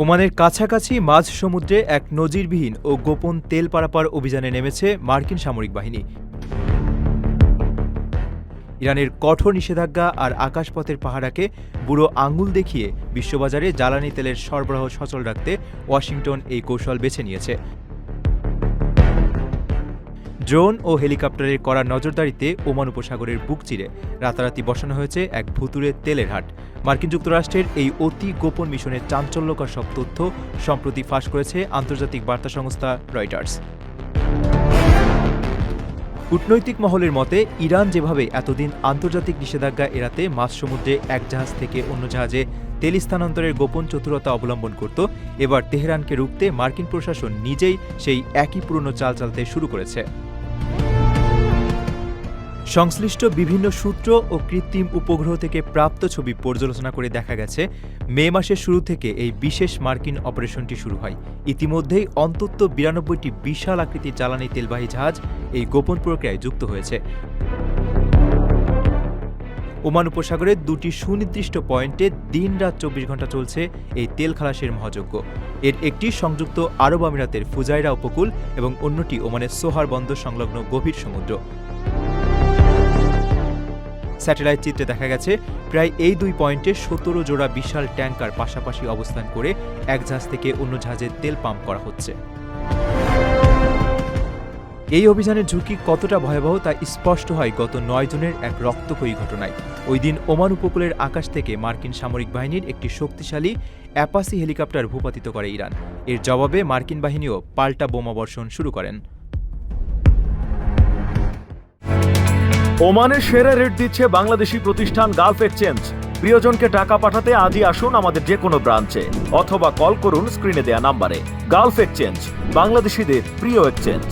ওমানের কাছাকাছি মাঝ সমুদ্রে এক নজিরবিহীন ও গোপন তেল পারাপার অভিযানে নেমেছে মার্কিন সামরিক বাহিনী। ইরানের কঠোর নিষেধাজ্ঞা আর আকাশপথের পাহারাকে বুড়ো আঙুল দেখিয়ে বিশ্ববাজারে জ্বালানি তেলের সরবরাহ সচল রাখতে ওয়াশিংটন এই কৌশল বেছে নিয়েছে। ড্রোন ও হেলিকপ্টারের কড়া নজরদারিতে ওমান উপসাগরের বুক চিরে রাতারাতি বসানো হয়েছে এক ভুতুড়ে তেলের হাট। মার্কিন যুক্তরাষ্ট্রের এই অতি গোপন মিশনের চাঞ্চল্যকর সব তথ্য সম্প্রতি ফাঁস করেছে আন্তর্জাতিক বার্তা সংস্থা রয়টার্স। কূটনৈতিক মহলের মতে, ইরান যেভাবে এতদিন আন্তর্জাতিক নিষেধাজ্ঞা এড়াতে মাঝ সমুদ্রে এক জাহাজ থেকে অন্য জাহাজে তেল স্থানান্তরের গোপন চতুরতা অবলম্বন করত, এবার তেহরানকে রুখতে মার্কিন প্রশাসন নিজেই সেই একই পুরনো চাল চালতে শুরু করেছে। সংশ্লিষ্ট বিভিন্ন সূত্র ও কৃত্রিম উপগ্রহ থেকে প্রাপ্ত ছবি পর্যালোচনা করে দেখা গেছে, মে মাসের শুরু থেকে এই বিশেষ মার্কিন অপারেশনটি শুরু হয়। ইতিমধ্যেই অন্তত ৯২টি বিশাল আকৃতির জ্বালানি তেলবাহী জাহাজ এই গোপন প্রক্রিয়ায় যুক্ত হয়েছে। ওমান উপসাগরের দুটি সুনির্দিষ্ট পয়েন্টে দিনরাত ২৪ ঘণ্টা চলছে এই তেল খালাসের মহাযজ্ঞ। এর একটি সংযুক্ত আরব আমিরাতের ফুজাইরা উপকূল এবং অন্যটি ওমানের সোহার বন্দর সংলগ্ন গভীর সমুদ্র। স্যাটেলাইট চিত্রে দেখা গেছে, প্রায় এই দুই পয়েন্টে ১৭ জোড়া বিশাল ট্যাঙ্কার পাশাপাশি অবস্থান করে এক জাহাজ থেকে অন্য জাহাজে তেল পাম্প করা হচ্ছে। এই অভিযানের ঝুঁকি কতটা ভয়াবহ তা স্পষ্ট হয় গত ৯ জুনের এক রক্তক্ষয়ী ঘটনায়। ওই দিন ওমান উপকূলের আকাশ থেকে মার্কিন সামরিক বাহিনীর একটি শক্তিশালী অ্যাপাসি হেলিকপ্টার ভূপাতিত করে ইরান। এর জবাবে মার্কিন বাহিনীও পাল্টা বোমাবর্ষণ শুরু করেন। ওমানের সেরা রেট দিচ্ছে বাংলাদেশি প্রতিষ্ঠান গালফ এক্সচেঞ্জ। প্রিয়জনকে টাকা পাঠাতে আজই আসুন আমাদের যে কোনো ব্রাঞ্চে অথবা কল করুন স্ক্রিনে দেয়া নাম্বারে। গালফ এক্সচেঞ্জ, বাংলাদেশিদের প্রিয় এক্সচেঞ্জ।